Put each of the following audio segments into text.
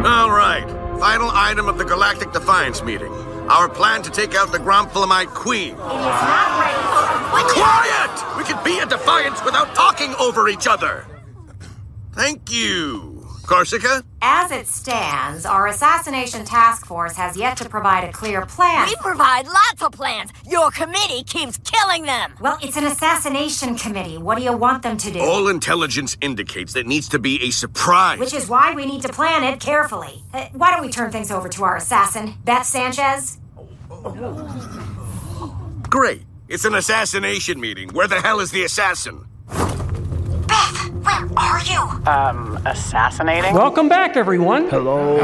All right. Final item of the Galactic Defiance meeting. Our plan to take out the Gromphlamite Queen. It is not ready for... Quiet! We can be a Defiance without talking over each other. Thank you. Corsica? As it stands, our assassination task force has yet to provide a clear plan. We provide lots of plans. Your committee keeps killing them. Well, it's an assassination committee. What do you want them to do? All intelligence indicates there needs to be a surprise. Which is why we need to plan it carefully. Why don't we turn things over to our assassin, Beth Sanchez? Great. It's an assassination meeting. Where the hell is the assassin? Beth, where are you? Assassinating? Welcome back, everyone. Hello.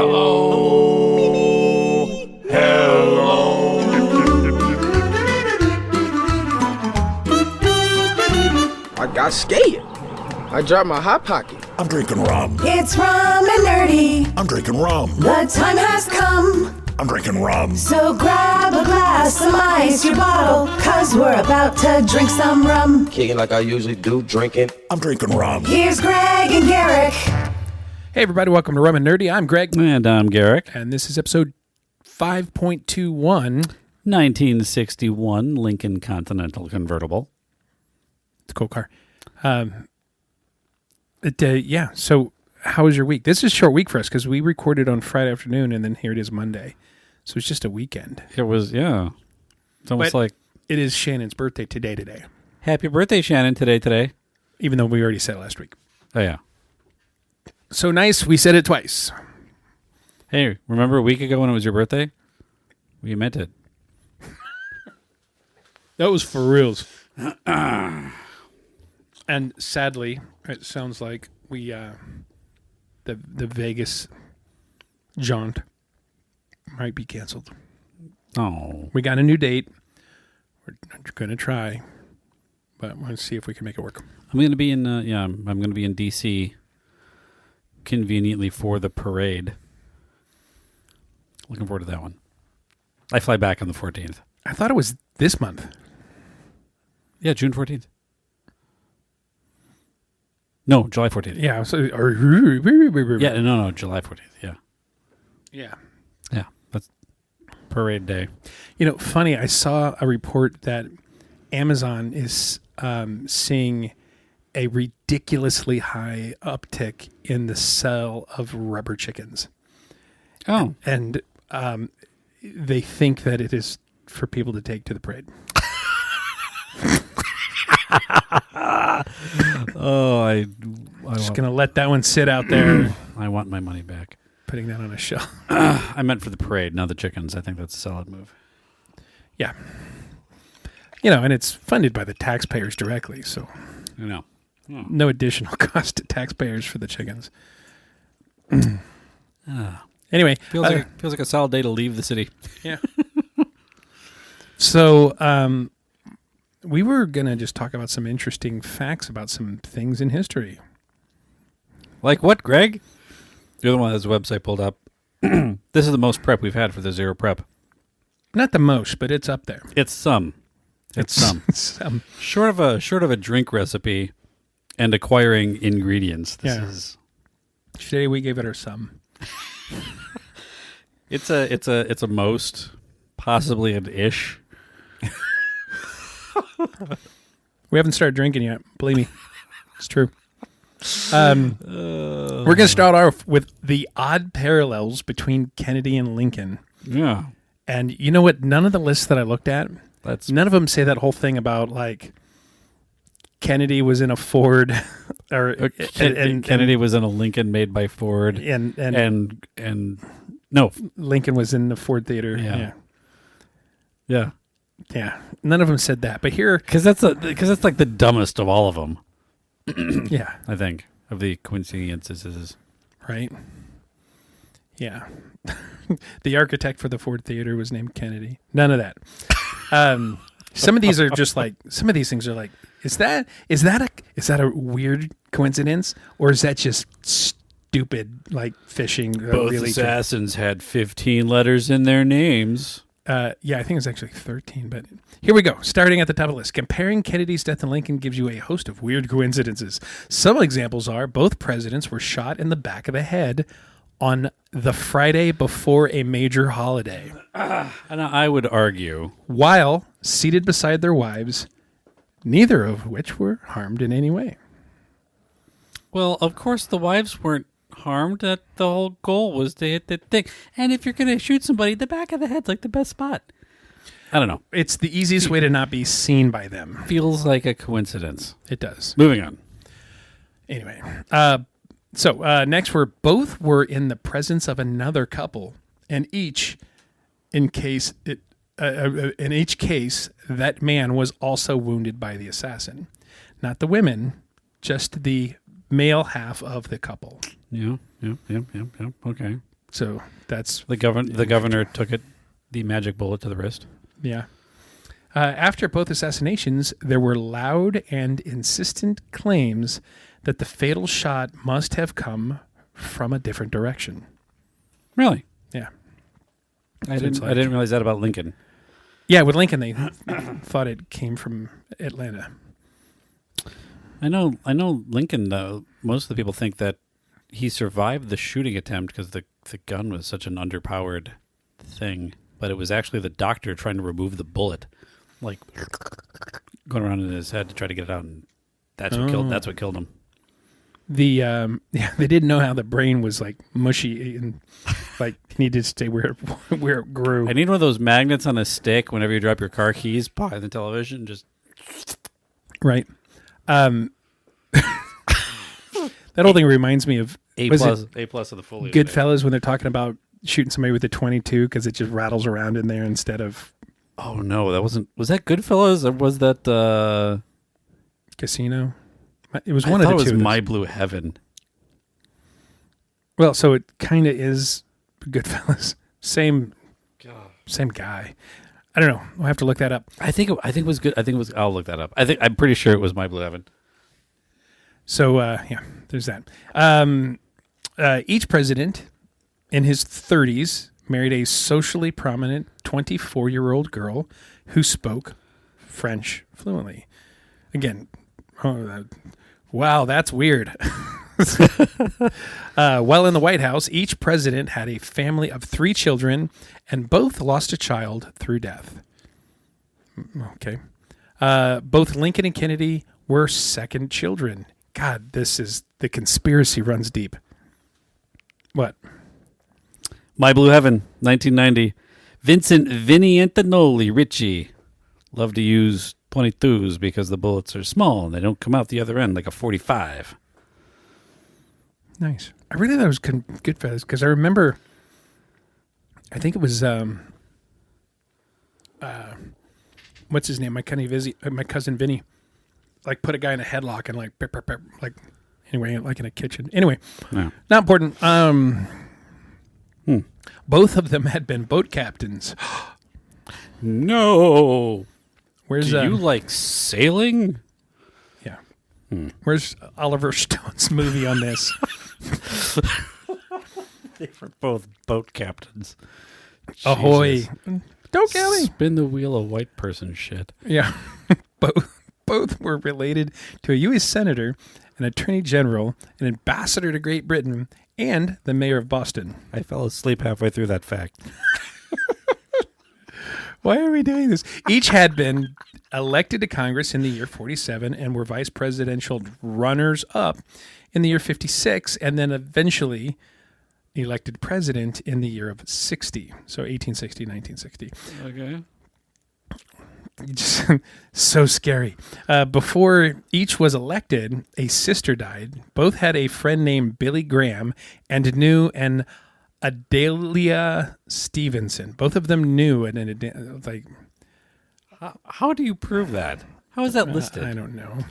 I got scared. I dropped my hot pocket. I'm drinking rum. It's Rum and Nerdy. I'm drinking rum. The time has come. I'm drinking rum. So grab a glass, some ice, your bottle, 'cause we're about to drink some rum. Kicking like I usually do, drinking. I'm drinking rum. Here's Greg and Garrick. Hey, everybody. Welcome to Rum and Nerdy. I'm Greg. And I'm Garrick. And this is episode 5.21. 1961 Lincoln Continental Convertible. It's a cool car. Yeah, so how was your week? This is a short week for us because we recorded on Friday afternoon and then here it is Monday. So it's just a weekend. It was, yeah. It's almost But like... it is Shannon's birthday today. Happy birthday, Shannon, today. Even though we already said it last week. Oh, yeah. So nice, we said it twice. Hey, remember a week ago when it was your birthday? We meant it. That was for reals. And sadly, it sounds like we, the Vegas jaunt might be canceled. Oh. We got a new date. We're going to try, but we'll see if we can make it work. I'm going to be in, I'm going to be in D.C. conveniently for the parade. Looking forward to that one. I fly back on the 14th. I thought it was this month. Yeah, June 14th. No, July 14th. Yeah. So, Yeah, no, July 14th. Yeah. Yeah. Yeah, that's parade day. You know, funny, I saw a report that Amazon is seeing a ridiculously high uptick in the sale of rubber chickens. Oh. And they think that it is for people to take to the parade. I'm just going to let that one sit out there. I want my money back. Putting that on a shelf. I meant for the parade, not the chickens. I think that's a solid move. Yeah. You know, and it's funded by the taxpayers directly, so I know. Oh. No additional cost to taxpayers for the chickens. Anyway. Feels like a solid day to leave the city. Yeah. So, we were going to just talk about some interesting facts about some things in history. Like what, Greg? You're the one that has the website pulled up. This is the most prep we've had for the zero prep. Not the most, but it's up there. It's some. It's some. Short of a drink recipe and acquiring ingredients. This is. Today we gave it our some. It's a most, possibly an ish. We haven't started drinking yet. Believe me, it's true. We're going to start off with the odd parallels between Kennedy and Lincoln. Yeah. And you know what? None of the lists that I looked at, none of them say that whole thing about like Kennedy was in a Ford, or Kennedy was in a Lincoln made by Ford, and no, Lincoln was in the Ford Theater. Yeah. None of them said that, but here because that's like the dumbest of all of them. Yeah, I think of the coincidences, right? Yeah, the architect for the Ford Theater was named Kennedy. None of that. Some of these are just like some of these things are like, is that a weird coincidence, or is that just stupid like fishing? Both assassins had 15 letters in their names. Yeah, I think it's actually 13, but here we go. Starting at the top of the list. Comparing Kennedy's death and Lincoln gives you a host of weird coincidences. Some examples are both presidents were shot in the back of the head on the Friday before a major holiday. And I would argue, While seated beside their wives, neither of which were harmed in any way. well, of course the wives weren't harmed. That the whole goal was to hit the thing. And if you're going to shoot somebody, the back of the head's like the best spot. I don't know. It's the easiest way to not be seen by them. Feels like a coincidence. It does. Moving on. Anyway, next both were in the presence of another couple, and in each case, that man was also wounded by the assassin. Not the women, just the male half of the couple. Yeah. Okay. So that's The governor took the magic bullet to the wrist. yeah. After both assassinations, there were loud and insistent claims that the fatal shot must have come from a different direction. Really? Yeah. I didn't realize that about Lincoln. Yeah, with Lincoln, they thought it came from Atlanta. I know Lincoln, though, most of the people think that he survived the shooting attempt because the gun was such an underpowered thing, but it was actually the doctor trying to remove the bullet, like going around in his head to try to get it out, and that's what killed him. They didn't know how the brain was like mushy and like needed to stay where it grew. I need one of those magnets on a stick whenever you drop your car keys behind the television. Just right. That whole thing reminds me of A plus of the fully. Goodfellas when they're talking about shooting somebody with a .22 because it just rattles around in there instead of. Oh no, that wasn't. Was that Goodfellas or was that Casino? It was one of the two. It was My Blue Heaven. Well, so it kind of is Goodfellas. Same guy. I don't know. We'll have to look that up. I think it was good. I'll look that up. I'm pretty sure it was My Blue Heaven. So there's that. Each president in his 30s married a socially prominent 24-year-old girl who spoke French fluently. Again, wow, that's weird. While in the White House, each president had a family of 3 children, and both lost a child through death. Okay. Both Lincoln and Kennedy were second children. God, the conspiracy runs deep. What? My Blue Heaven, 1990. Vincent Vinny Antonelli Ritchie loved to use 22s because the bullets are small and they don't come out the other end like a 45. Nice. I really thought it was Goodfellas because I remember, I think it was, what's his name? My cousin Vinny, like put a guy in a headlock and like, anyway, like in a kitchen. Anyway, No. not important. Both of them had been boat captains. No. Where's Do you like sailing? Yeah. Where's Oliver Stone's movie on this? They were both boat captains. Ahoy! Jesus. Don't kill me. Spin the wheel of white person shit. Yeah, both were related to a U.S. senator, an attorney general, an ambassador to Great Britain, and the mayor of Boston. I fell asleep halfway through that fact. Why are we doing this? Each had been elected to Congress in the year 47 and were vice presidential runners-up in the year 56, and then eventually elected president in the year of 60. So 1860, 1960. Okay. Just so scary. Before each was elected, a sister died. Both had a friend named Billy Graham and knew an Adelia Stevenson. Both of them knew an like. How do you prove that? How is that listed? I don't know.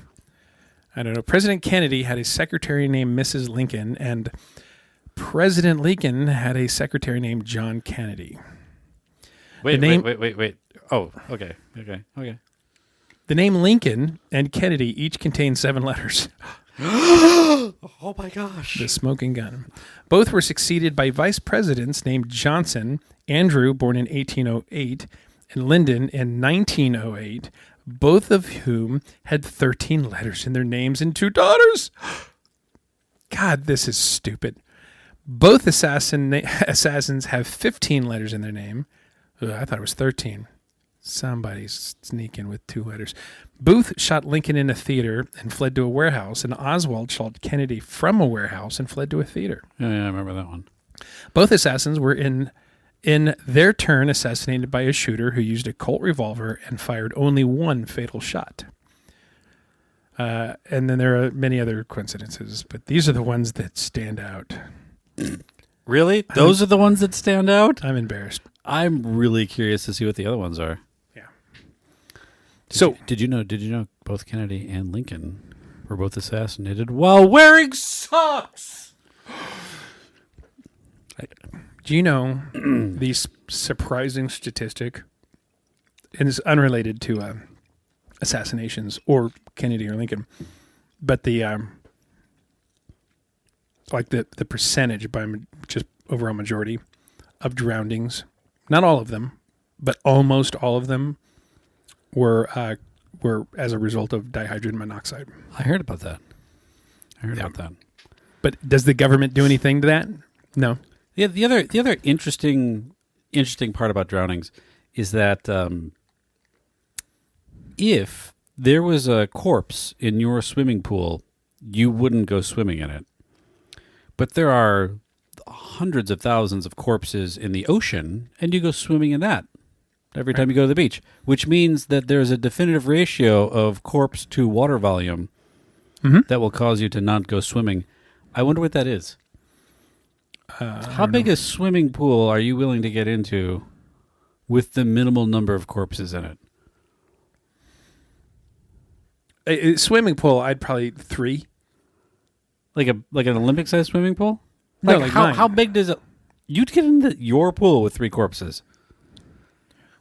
President Kennedy had a secretary named Mrs. Lincoln, and President Lincoln had a secretary named John Kennedy. Wait. Oh, okay. The name Lincoln and Kennedy each contain 7 letters. Oh my gosh. The smoking gun. Both were succeeded by vice presidents named Johnson, Andrew, born in 1808, and Lyndon in 1908, both of whom had 13 letters in their names and 2 daughters. God, this is stupid. Both assassins have 15 letters in their name. Ugh, I thought it was 13. Somebody's sneaking with 2 letters. Booth shot Lincoln in a theater and fled to a warehouse, and Oswald shot Kennedy from a warehouse and fled to a theater. Yeah, I remember that one. Both assassins were in their turn assassinated by a shooter who used a Colt revolver and fired only one fatal shot. And then there are many other coincidences, but these are the ones that stand out. Really? Those are the ones that stand out? I'm embarrassed. I'm really curious to see what the other ones are. Yeah. Did you know both Kennedy and Lincoln were both assassinated while wearing socks? Do you know the surprising statistic, and it's unrelated to assassinations or Kennedy or Lincoln, but the percentage by just overall majority of drownings, not all of them, but almost all of them were as a result of dihydrogen monoxide. I heard about that. About that. But does the government do anything to that? No. Yeah, the other interesting part about drownings is that if there was a corpse in your swimming pool, you wouldn't go swimming in it. But there are hundreds of thousands of corpses in the ocean, and you go swimming in that every time you go to the beach, which means that there's a definitive ratio of corpse to water volume that will cause you to not go swimming. I wonder what that is. How big a swimming pool are you willing to get into with the minimal number of corpses in it? A swimming pool, I'd probably 3. Like an Olympic-sized swimming pool? No, how big does it? You'd get into your pool with 3 corpses.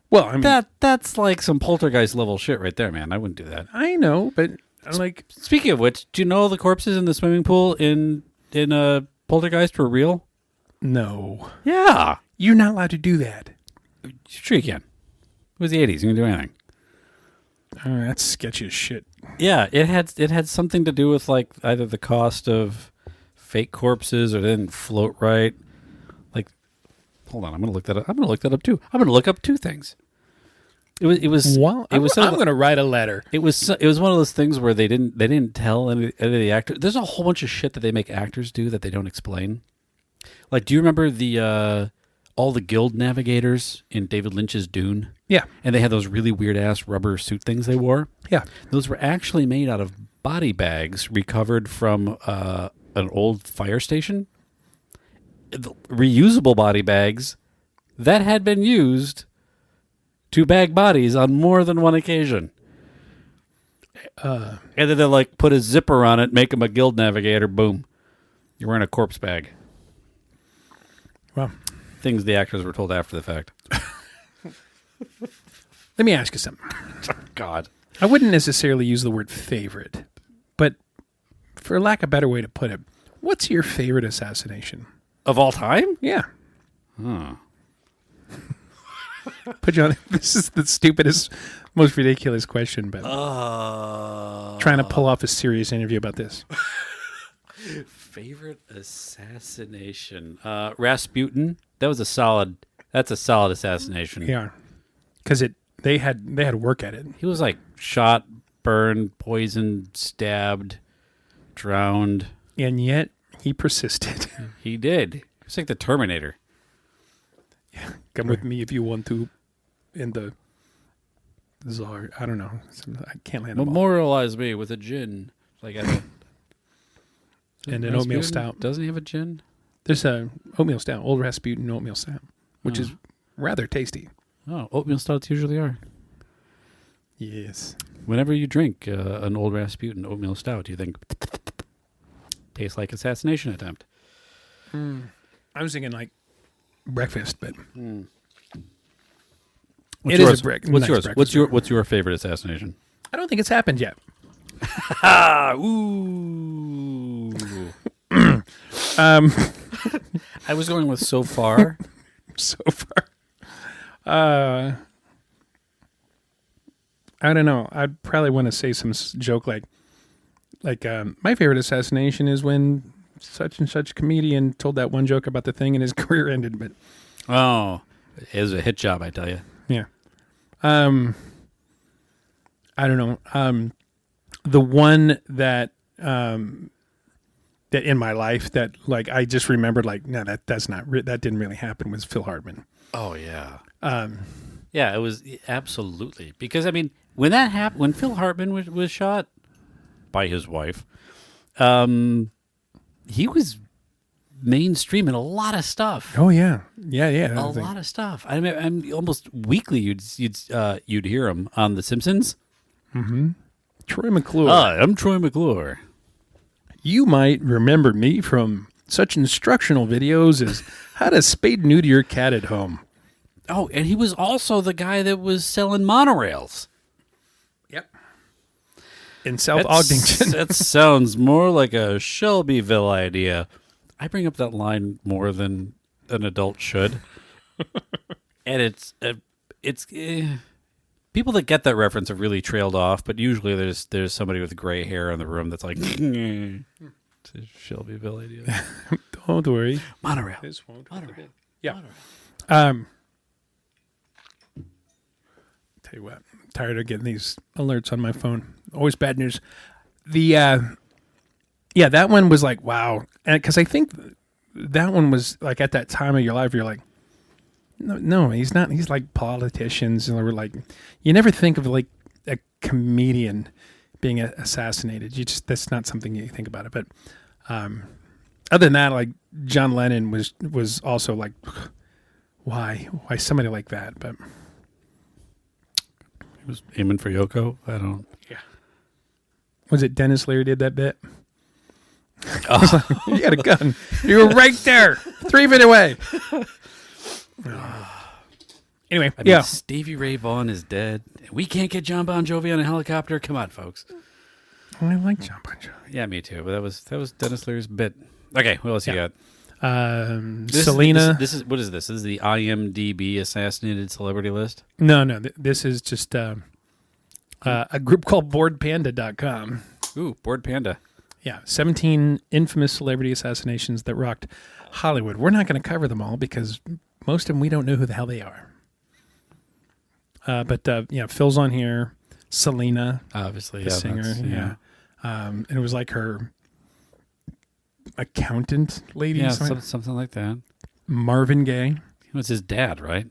Well, I mean, that's like some poltergeist level shit right there, man. I wouldn't do that. I know, but like, speaking of which, do you know the corpses in the swimming pool in Poltergeist were real? No. Yeah, you're not allowed to do that. Sure you can. It was the 80s. You can do anything. Oh, that's sketchy as shit. Yeah, it had something to do with like either the cost of fake corpses or they didn't float right. Like, hold on, I'm gonna look that up. I'm gonna look that up too. I'm gonna look up 2 things. It was. Well, I'm gonna write a letter. It was one of those things where they didn't tell any of the actors. There's a whole bunch of shit that they make actors do that they don't explain. Like, do you remember the all the guild navigators in David Lynch's Dune? Yeah. And they had those really weird-ass rubber suit things they wore? Yeah. Those were actually made out of body bags recovered from an old fire station. Reusable body bags that had been used to bag bodies on more than one occasion. And then they like put a zipper on it, make them a guild navigator, boom. You're wearing a corpse bag. Well, things the actors were told after the fact. Let me ask you something. God. I wouldn't necessarily use the word favorite, but for lack of a better way to put it, what's your favorite assassination? Of all time? Yeah. Huh. Put you on. This is the stupidest, most ridiculous question, but trying to pull off a serious interview about this. Favorite assassination? Rasputin. That's a solid assassination. Yeah, because they had work at it. He was like shot, burned, poisoned, stabbed, drowned, and yet he persisted. He did. It's like the Terminator. Yeah, come with me if you want to. In the Czar, I don't know. I can't land. Memorialize me with a gin, like and an oatmeal stout. Doesn't he have a gin? There's a oatmeal stout, Old Rasputin oatmeal stout, which is rather tasty. Oh, oatmeal stouts usually are. Yes. Whenever you drink an Old Rasputin oatmeal stout, you think tastes like assassination attempt. I was thinking like breakfast, but what's it yours? is a breakfast. What's yours? What's your favorite assassination? I don't think it's happened yet. Ooh. I was going with so far. So far. I don't know. I'd probably want to say some joke like my favorite assassination is when such and such comedian told that one joke about the thing and his career ended. But Oh, it was a hit job, I tell you. yeah, I don't know. The one that that in my life that like I just remembered like no, that's not that didn't really happen was Phil Hartman. Oh yeah. Yeah, it was absolutely because I mean when that happened, when Phil Hartman was shot by his wife, he was mainstream in a lot of stuff. Oh yeah. A lot of stuff. I mean, I'm almost weekly. You'd hear him on The Simpsons. Mm-hmm. Troy McClure. Hi, I'm Troy McClure. You might remember me from such instructional videos as how to spade neuter your cat at home. Oh, and he was also the guy that was selling monorails. Yep. In South Ogden. That sounds more like a Shelbyville idea. I bring up that line more than an adult should. And it's people that get that reference have really trailed off, but usually there's somebody with gray hair in the room that's like, it's a Shelbyville idea. Don't worry. Monorail. This won't. Monorail. Yeah. Monorail. Tell you what, I'm tired of getting these alerts on my phone. Always bad news. The that one was like wow, and because I think that one was like at that time of your life, you're like, no, he's not. He's like politicians, and we're like, you never think of like a comedian being assassinated. You just that's not something you think about it. But other than that, like John Lennon was also like, why somebody like that? But He was aiming for Yoko. I don't. Yeah. Was it Dennis Leary did that bit? Oh. You got a gun. You were right there, 3 feet away. Anyway, I mean, Stevie Ray Vaughan is dead. We can't get John Bon Jovi on a helicopter. Come on, folks. I like John Bon Jovi. Yeah, me too. But that was Dennis Leary's bit. Okay, what else you got? Selena. This is what is this? This is the IMDb assassinated celebrity list. No. This is just a group called BoredPanda.com. Ooh, Bored Panda. Yeah, 17 infamous celebrity assassinations that rocked Hollywood. We're not going to cover them all because most of them we don't know who the hell they are. But Phil's on here. Selena, obviously, the singer. Yeah. And it was like her accountant lady. Yeah, something like that. Marvin Gaye. He was his dad, right?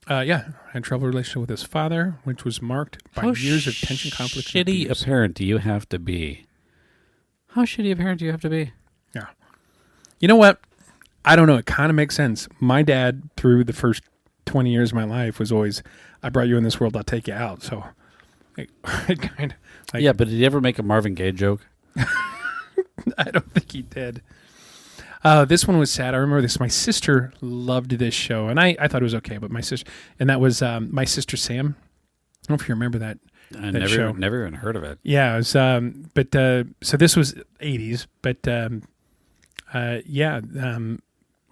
Had trouble relationship with his father, which was marked by years of tension, conflict, and shitty abuse. a parent do you have to be? How shitty a parent do you have to be? Yeah. You know what? I don't know. It kind of makes sense. My dad, through the first 20 years of my life, was always, I brought you in this world, I'll take you out. So it kind of like, yeah, but did he ever make a Marvin Gaye joke? I don't think he did. This one was sad. I remember this. My sister loved this show, and I thought it was okay, but my sister, and that was My Sister Sam. I don't know if you remember that. I show. never even heard of it. Yeah, it was, so this was 80s, but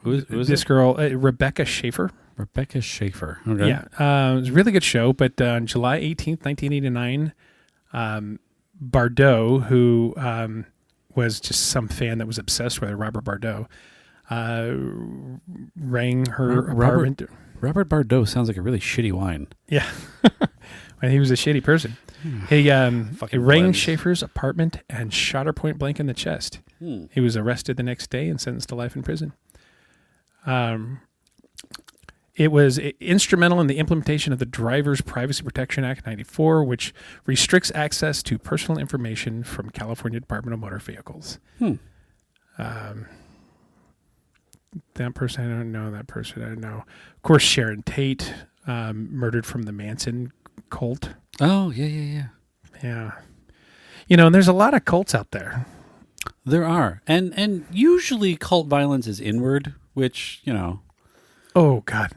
Who is this it? girl, Rebecca Schaefer. Rebecca Schaefer. Okay. Yeah, it was a really good show, but on July 18th, 1989, Bardot, who was just some fan that was obsessed with her, Robert Bardot, rang her apartment. Robert Bardot sounds like a really shitty wine. Yeah. And he was a shitty person. He rang Schaefer's apartment and shot her point blank in the chest. He was arrested the next day and sentenced to life in prison. It was instrumental in the implementation of the Driver's Privacy Protection Act 94, which restricts access to personal information from California Department of Motor Vehicles. That person I don't know. That person I don't know. Of course, Sharon Tate, murdered from the Manson cult. Oh, yeah. Yeah. And there's a lot of cults out there. There are. And usually cult violence is inward, which, Oh, God.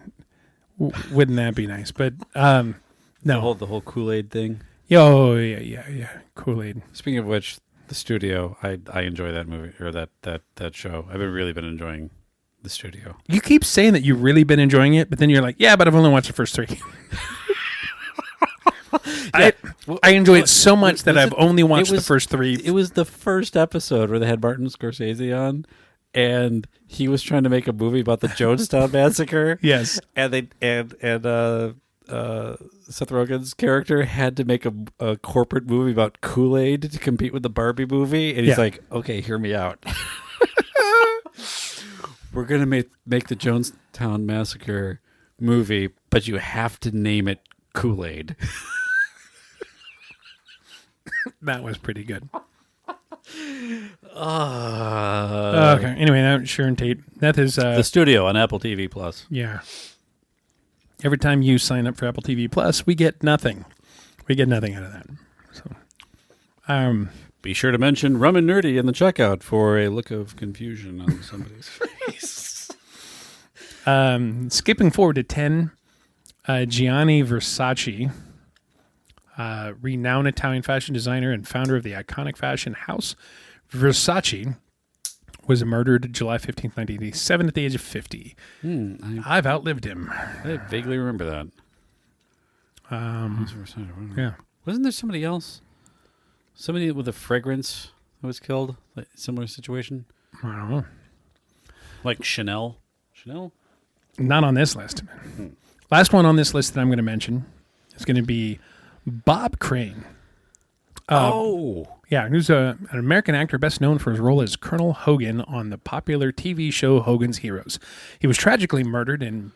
Wouldn't that be nice? But, no. The whole Kool-Aid thing. Oh, yeah. Kool-Aid. Speaking of which, The Studio, I enjoy that movie, or that show. I've really been enjoying The Studio. You keep saying that you've really been enjoying it, but then you're like, yeah, but I've only watched the first 3. I enjoy it so much that Was I've it- only watched it the was- first 3. It was the first episode where they had Martin Scorsese on, and he was trying to make a movie about the Jonestown Massacre. Yes. And they Seth Rogen's character had to make a corporate movie about Kool-Aid to compete with the Barbie movie, and he's Yeah. like, "Okay, hear me out. We're gonna make the Jonestown Massacre movie, but you have to name it Kool-Aid." That was pretty good. Uh, Okay. Anyway, now Sharon Tate. That is The Studio on Apple TV Plus. yeah. Every time you sign up for Apple TV Plus, we get nothing. We get nothing out of that. So, Be sure to mention Rum and Nerdy in the checkout for a look of confusion on somebody's face. skipping forward to 10, Gianni Versace, renowned Italian fashion designer and founder of the iconic fashion house Versace, was murdered July 15th, 1987 at the age of 50. I've outlived him. I vaguely remember that. Yeah. Wasn't there somebody else? Somebody with a fragrance that was killed? Like, similar situation? I don't know. Like Chanel? Chanel? Not on this list. Last one on this list that I'm going to mention is going to be Bob Crane. Yeah, who's an American actor best known for his role as Colonel Hogan on the popular TV show Hogan's Heroes. He was tragically murdered in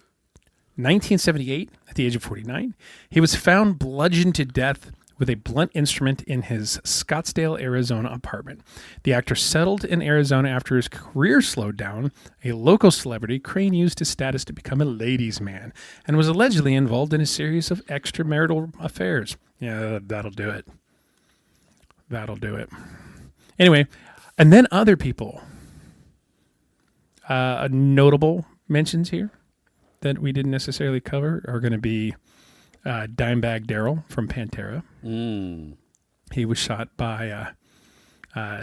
1978 at the age of 49. He was found bludgeoned to death with a blunt instrument in his Scottsdale, Arizona apartment. The actor settled in Arizona after his career slowed down. A local celebrity, Crane used his status to become a ladies' man and was allegedly involved in a series of extramarital affairs. Yeah, that'll do it. That'll do it. Anyway, and then other people. Notable mentions here that we didn't necessarily cover are going to be Dimebag Darrell from Pantera. He was shot by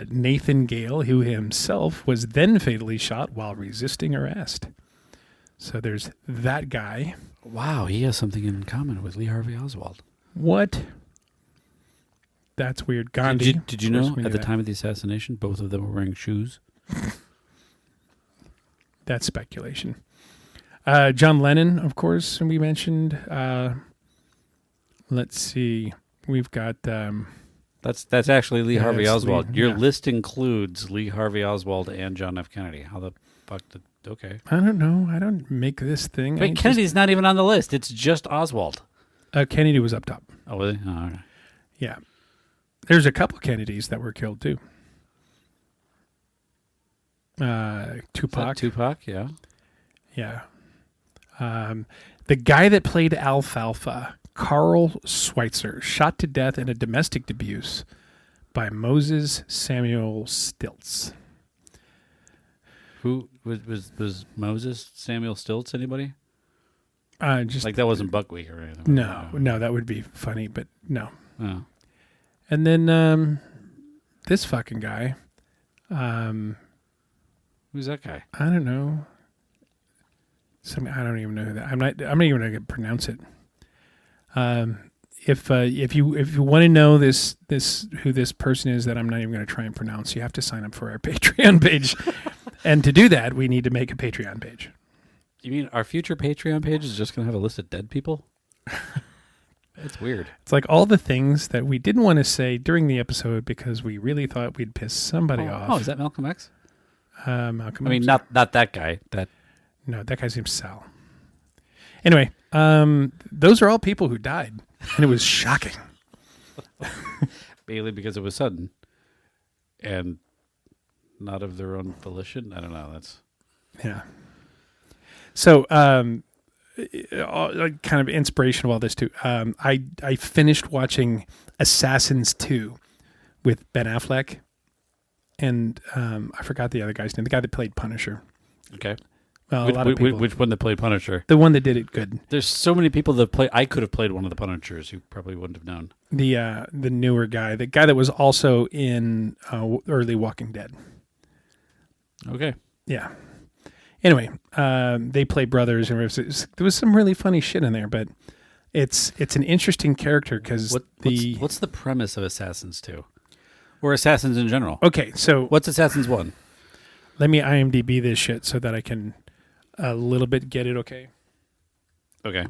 Nathan Gale, who himself was then fatally shot while resisting arrest. So there's that guy. Wow, he has something in common with Lee Harvey Oswald. What? That's weird. Gandhi. Did you Of course know we knew at the that. time of the assassination, both of them were wearing shoes? That's speculation. John Lennon, of course, we mentioned. Let's see. We've got... That's actually Lee Harvey it's Oswald. Lee, Your yeah. list includes Lee Harvey Oswald and John F. Kennedy. How the fuck did... Okay. I don't know. I don't make this thing. Wait, Kennedy's not even on the list. It's just Oswald. Kennedy was up top. Oh, was he? Oh, okay. Yeah. There's a couple Kennedys that were killed, too. Tupac. Tupac, yeah. Yeah. The guy that played Alfalfa, Carl Schweitzer, shot to death in a domestic abuse by Moses Samuel Stilts. Who was Moses Samuel Stilts? Anybody? Just Like that wasn't Buckwheat or anything. no, that would be funny, but no. Oh. And then this fucking guy, Who's that guy? I don't know. I don't even know who that. I'm not even gonna pronounce it. If you want to know this who this person is that I'm not even going to try and pronounce, you have to sign up for our Patreon page. And to do that, we need to make a Patreon page. You mean our future Patreon page is just going to have a list of dead people? That's weird. It's like all the things that we didn't want to say during the episode because we really thought we'd piss somebody off. Oh, is that Malcolm X? Malcolm? I mean, X? not that guy. No, that guy's name's Sal. Anyway, those are all people who died, and it was shocking. Mainly because it was sudden and not of their own volition. I don't know. That's Yeah. So, kind of inspiration of all this too. I finished watching Assassins 2 with Ben Affleck, and I forgot the other guy's name. The guy that played Punisher. okay. Well, a lot of people. Which one that played Punisher? The one that did it good. There's so many people that play. I could have played one of the Punishers. You probably wouldn't have known. The newer guy, the guy that was also in early Walking Dead. Okay. Yeah. Anyway, they play brothers, and there was some really funny shit in there. But It's an interesting character because what's the premise of Assassins 2? Or Assassins in general? Okay, so What's Assassins 1? let me IMDb this shit so that I can a little bit get it. Okay. Okay.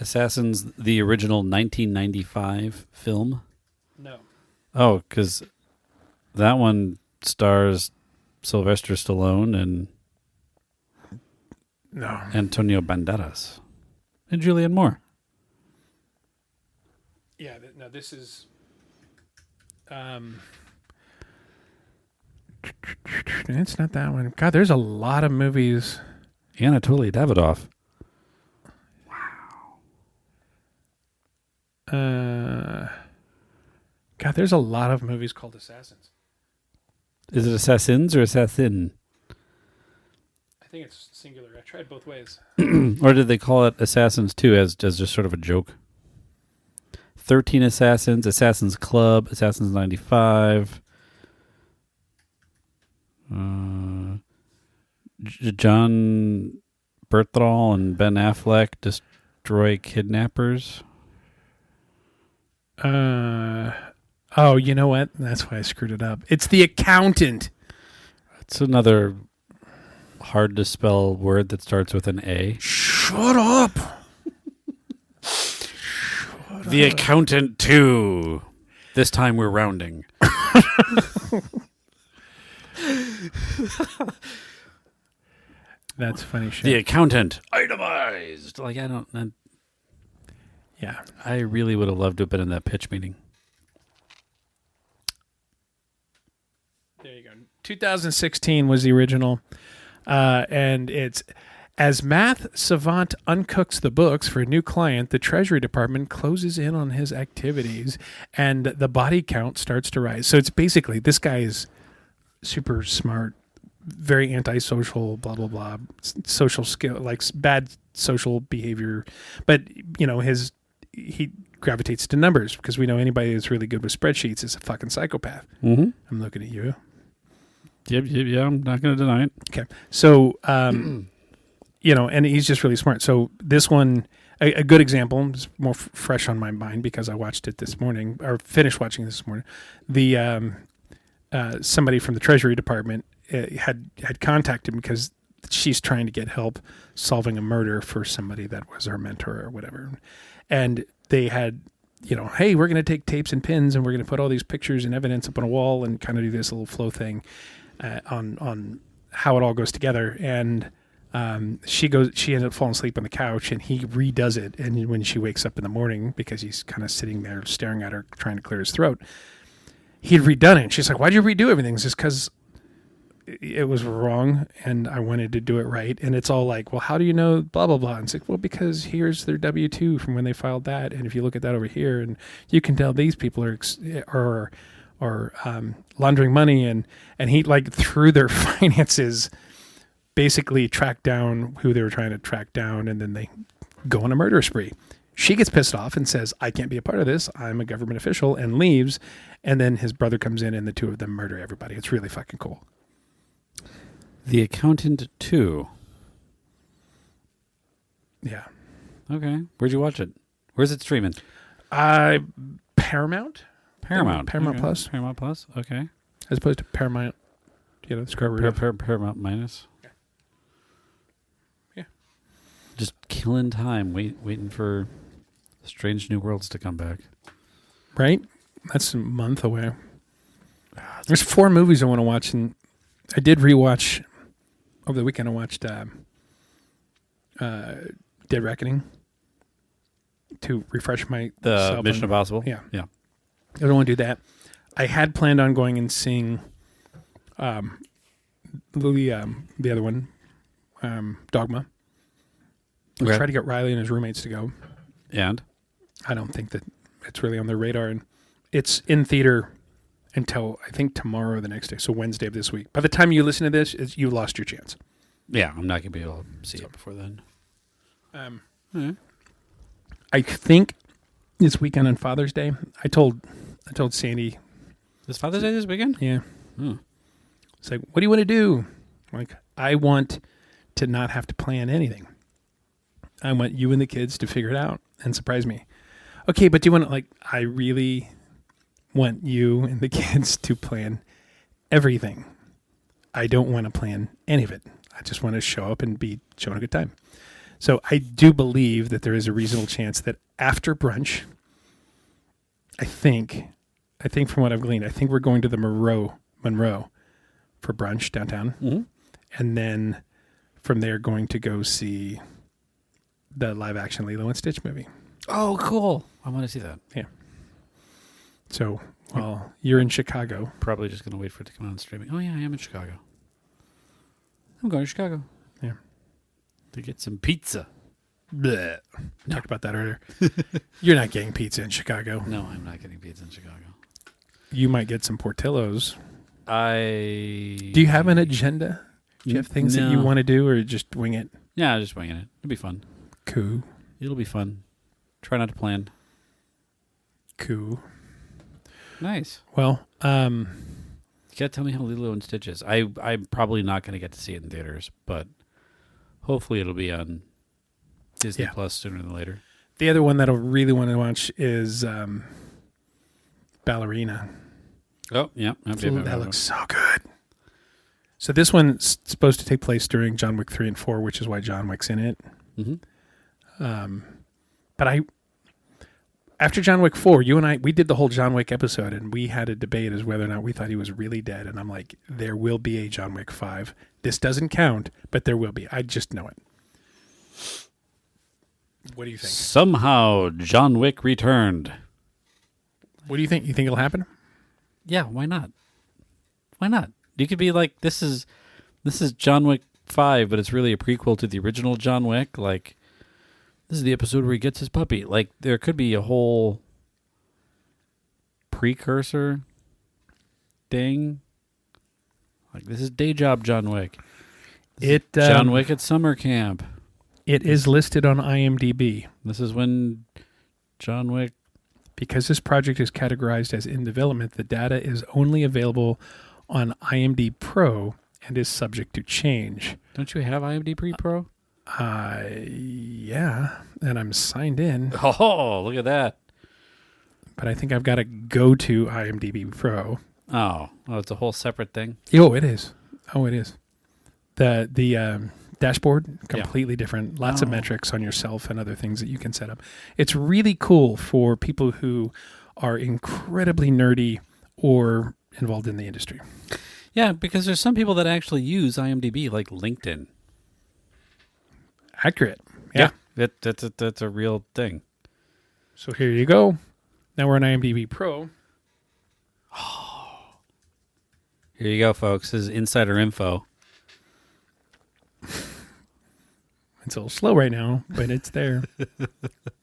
Assassins, the original 1995 film. No. Oh, because that one stars Sylvester Stallone and No. Antonio Banderas and Julianne Moore. Yeah. No. This is. It's not that one. God, there's a lot of movies. Anatoly Davidoff. God, there's a lot of movies called Assassins. Is it Assassins or Assassin? I think it's singular. I tried both ways. Or did they call it Assassins 2 as just sort of a joke? 13 Assassins, Assassins Club, Assassins 95. John Berthal and Ben Affleck destroy kidnappers. Oh, you know what? That's why I screwed it up. It's The Accountant. It's another hard to spell word that starts with an A. Shut up. The Accountant 2. This time we're rounding. That's funny shit. The Accountant. Itemized. Like, I don't... Yeah. I really would have loved to have been in that pitch meeting. There you go. 2016 was the original. And it's... As math savant uncooks the books for a new client, the Treasury Department closes in on his activities, and the body count starts to rise. So it's basically, this guy is super smart, very antisocial, blah, blah, blah, social skill, like bad social behavior. But, you know, he gravitates to numbers because we know anybody that's really good with spreadsheets is a fucking psychopath. Mm-hmm. I'm looking at you. Yep, yeah, I'm not going to deny it. Okay. So, you know, and he's just really smart. So this one, a good example, is more fresh on my mind because I watched it this morning, or finished watching it this morning. The somebody from the Treasury Department had contacted him because she's trying to get help solving a murder for somebody that was her mentor or whatever. And they had, you know, hey, we're going to take tapes and pins and we're going to put all these pictures and evidence up on a wall and kind of do this little flow thing on how it all goes together. And she ended up falling asleep on the couch and he redoes it. And when she wakes up in the morning, because he's kind of sitting there staring at her, trying to clear his throat, he'd redone it. And she's like, why'd you redo everything? It's just because it was wrong and I wanted to do it right. And it's all like, well, how do you know blah, blah, blah? And it's like, well, because here's their W-2 from when they filed that. And if you look at that over here and you can tell these people are laundering money. And he, like, through their finances, basically tracked down who they were trying to track down, and then they go on a murder spree. She gets pissed off and says, I can't be a part of this. I'm a government official, and leaves. And then his brother comes in and the two of them murder everybody. It's really fucking cool. The Accountant 2. Yeah. Okay. Where'd you watch it? Where's it streaming? Paramount? Paramount Okay. Plus. Paramount Plus. Okay. As opposed to Paramount, you know, Paramount Minus. Yeah. Just killing time, waiting for Strange New Worlds to come back. Right? That's a month away. There's 4 movies I want to watch, and I did rewatch over the weekend. I watched Dead Reckoning to refresh my The Mission Impossible? Yeah. Yeah. I don't want to do that. I had planned on going and seeing the other one, Dogma. I was trying to get Riley and his roommates to go. And? I don't think that it's really on their radar. And it's in theater until, I think, tomorrow or the next day. So Wednesday of this week. By the time you listen to this, you've lost your chance. Yeah, I'm not going to be able to see it before then. I think this weekend on Father's Day, I told Sandy. Is Father's Day this weekend? Yeah. Hmm. It's like, what do you want to do? Like, I want to not have to plan anything. I want you and the kids to figure it out and surprise me. Okay, but do you want to, I really want you and the kids to plan everything. I don't want to plan any of it. I just want to show up and be showing a good time. So I do believe that there is a reasonable chance that after brunch, I think from what I've gleaned, I think we're going to the Monroe for brunch downtown. Mm-hmm. And then from there going to go see the live action Lilo and Stitch movie. Oh, cool. I want to see that. Yeah. So while you're in Chicago. Probably just going to wait for it to come out on streaming. Oh, yeah, I am in Chicago. I'm going to Chicago. Yeah. To get some pizza. Blech. Talked about that earlier. You're not getting pizza in Chicago. No, I'm not getting pizza in Chicago. You might get some Portillo's. Do you have an agenda? Do you have things that you want to do or just wing it? Yeah, just winging it. It'll be fun. Cool. It'll be fun. Try not to plan. Cool. Nice. Well, you gotta tell me how Lilo and Stitch is. I'm probably not gonna get to see it in theaters, but hopefully it'll be on Disney Plus sooner than later. The other one that I really want to watch is Ballerina. Oh, yeah. That looks so good. So this one's supposed to take place during John Wick 3 and 4, which is why John Wick's in it. Mm-hmm. But after John Wick 4, you and I, we did the whole John Wick episode, and we had a debate as whether or not we thought he was really dead. And I'm like, there will be a John Wick 5. This doesn't count, but there will be. I just know it. What do you think? Somehow John Wick returned. What do you think? You think it'll happen? Yeah, why not? Why not? You could be like, this is John Wick 5, but it's really a prequel to the original John Wick. Like, this is the episode where he gets his puppy. Like, there could be a whole precursor thing. Like, this is day job John Wick. John Wick at summer camp. It is listed on IMDb. This is when John Wick... Because this project is categorized as in development, the data is only available on IMDb Pro and is subject to change. Don't you have IMDb Pro? Yeah, and I'm signed in. Oh, look at that. But I think I've got to go to IMDb Pro. Oh, it's a whole separate thing? Oh, it is. The dashboard, completely different. Lots of metrics on yourself and other things that you can set up. It's really cool for people who are incredibly nerdy or involved in the industry. Yeah, because there's some people that actually use IMDb, like LinkedIn. Accurate. Yeah. That's a real thing. So here you go. Now we're on IMDb Pro. Here you go, folks. This is insider info. It's a little slow right now, but it's there.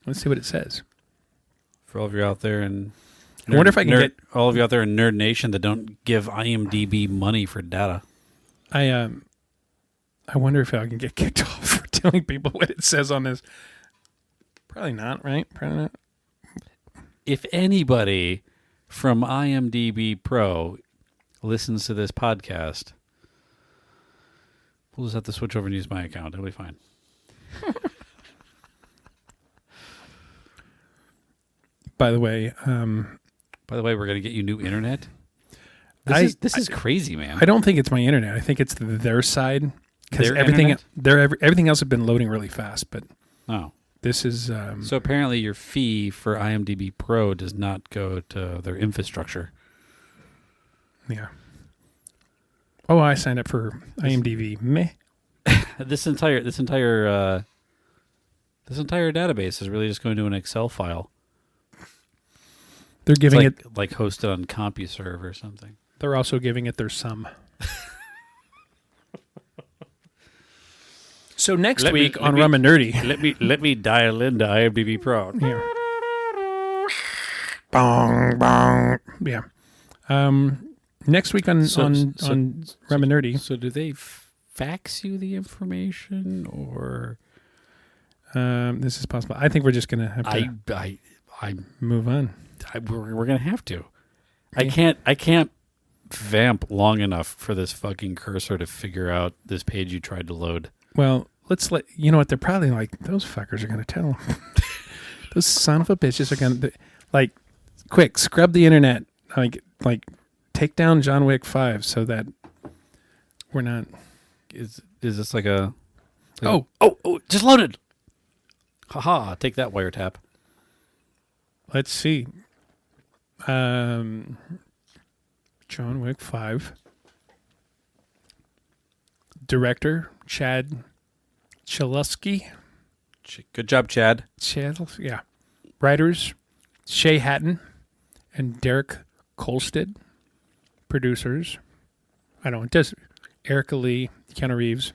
Let's see what it says. For all of you out there in I wonder if I can get all of you out there in Nerd Nation that don't give IMDb money for data. I wonder if I can get kicked off for telling people what it says on this. Probably not, right? Probably not. If anybody from IMDb Pro listens to this podcast, we'll just have to switch over and use my account. It'll be fine. By the way, we're going to get you new internet. This is crazy, man. I don't think it's my internet. I think it's their side because everything else has been loading really fast. But this is so apparently your fee for IMDb Pro does not go to their infrastructure. Yeah. Oh, I signed up for IMDb. Meh. This entire database is really just going to an Excel file. They're giving it like hosted on CompuServe or something. They're also giving it their sum. So next week on Rum Nerdy, let me dial into IMDb Pro. Yeah. Bong bong. Yeah. Next week on Rum Nerdy. So do they fax you the information or? This is possible. I think we're just gonna have to. I move on. We're gonna have to. Yeah. I can't vamp long enough for this fucking cursor to figure out this page you tried to load. Well, let's let you know what they're probably like. Those fuckers are gonna tell them. Those son of a bitches are gonna like quick scrub the internet. Like take down John Wick 5 so that we're not. Is this like a? Oh, just loaded. Haha! Take that, wiretap. Let's see. John Wick 5. Director Chad Chalusky. Good job, Chad. Yeah. Writers Shay Hatton and Derek Kolstad. Producers. I don't know. It does. Erica Lee, Keanu Reeves.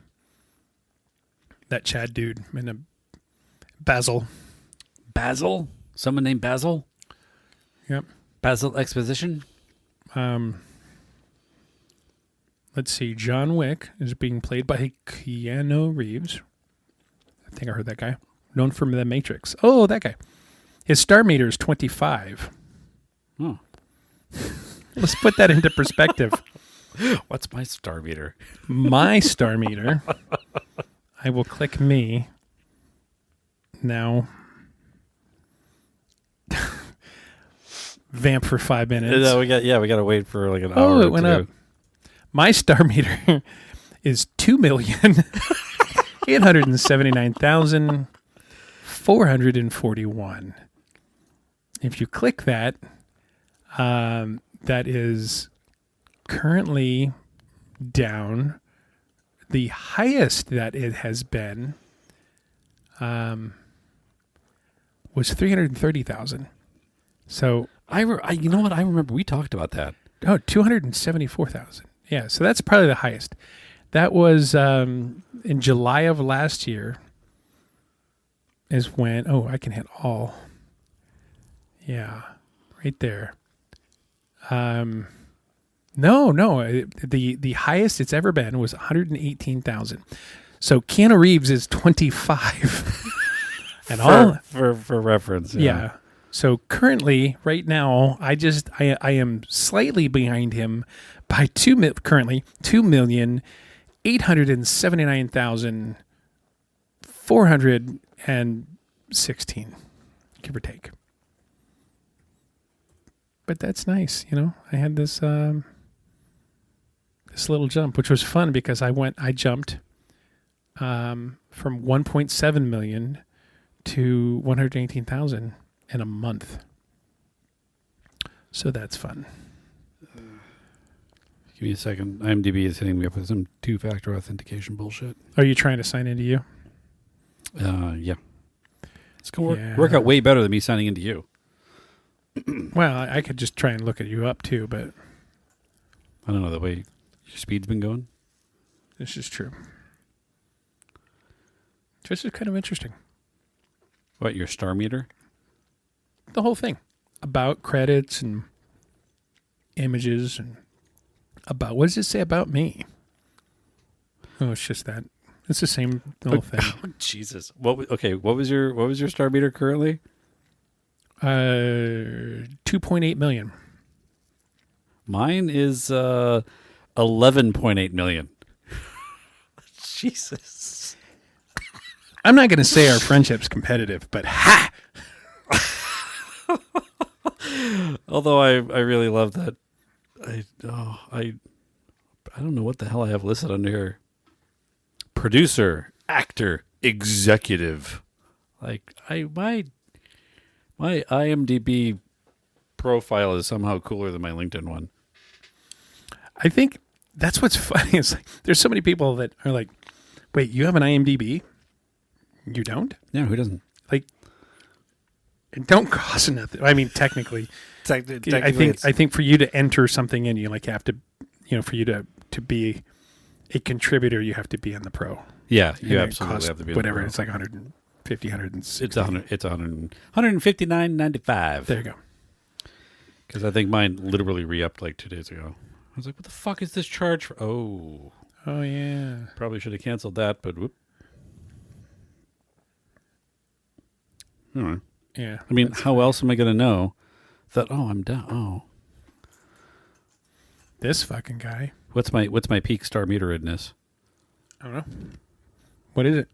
That Chad dude. And Basil. Basil? Someone named Basil? Yep. Basil Exposition? Let's see. John Wick is being played by Keanu Reeves. I think I heard that guy. Known from The Matrix. Oh, that guy. His star meter is 25. Oh. Let's put that into perspective. What's my star meter? My star meter. I will click me. Now. Vamp for 5 minutes. We got to wait for like an hour. Oh, it went up. My star meter is 2,879,441. If you click that, that is currently down. The highest that it has been was 330,000. So you know what? I remember we talked about that. 274,000. Yeah, so that's probably the highest. That was in July of last year is when, I can hit all. Yeah, right there. No, the highest it's ever been was 118,000. So Keanu Reeves is 25. And for reference. Yeah. So currently, right now, I am slightly behind him by 2,879,416, give or take. But that's nice, I had this this little jump, which was fun because I jumped from 1.7 million to 118,000 in a month. So that's fun. Give me a second. IMDb is hitting me up with some two-factor authentication bullshit. Are you trying to sign into you? Yeah. It's going to work out way better than me signing into you. Well, I could just try and look at you up too, but I don't know the way your speed's been going. This is true. This is kind of interesting. What, your star meter? The whole thing. About credits and images and about, what does it say about me? Oh, it's just that. It's the same little thing. Oh, Jesus. What was your star meter currently? 2.8 million. Mine is 11.8 million. Jesus. I'm not going to say our friendship's competitive, but ha! Although I really love that. I don't know what the hell I have listed under here. Producer, actor, executive. Like my IMDb profile is somehow cooler than my LinkedIn one. I think that's what's funny. It's like there's so many people that are like, "Wait, you have an IMDb? You don't? Yeah, who doesn't? Like, it don't cost nothing. I mean, technically, I think for you to enter something in, you have to, for you to be a contributor, you have to be in the pro. Yeah, you absolutely have to be. Whatever, in the pro. it's like 150, 160. It's 100. It's 159.95. There you go. Because I think mine literally re-upped like 2 days ago. I was like, "What the fuck is this charge for?" Oh yeah. Probably should have canceled that, but whoop. All right. Yeah. I mean, how else am I going to know that? Oh, I'm down. Oh, this fucking guy. what's my peak star meteredness? I don't know. What is it?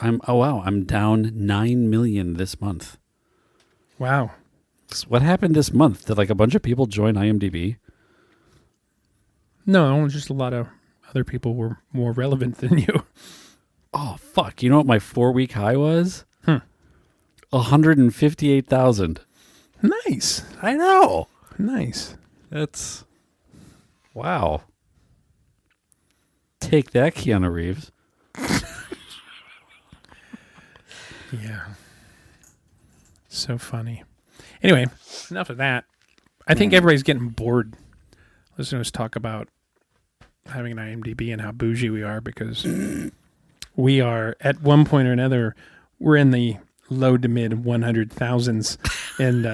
I'm down 9 million this month. Wow. What happened this month? Did like a bunch of people join IMDb? No, just a lot of other people were more relevant than you. Oh fuck! You know what my 4-week high was? 158,000. Nice. I know. Nice. That's wow. Take that, Keanu Reeves. Yeah. So funny. Anyway, enough of that. I think everybody's getting bored listening to us talk about having an IMDb and how bougie we are, because we are, at one point or another, we're in the low to mid 100,000s, and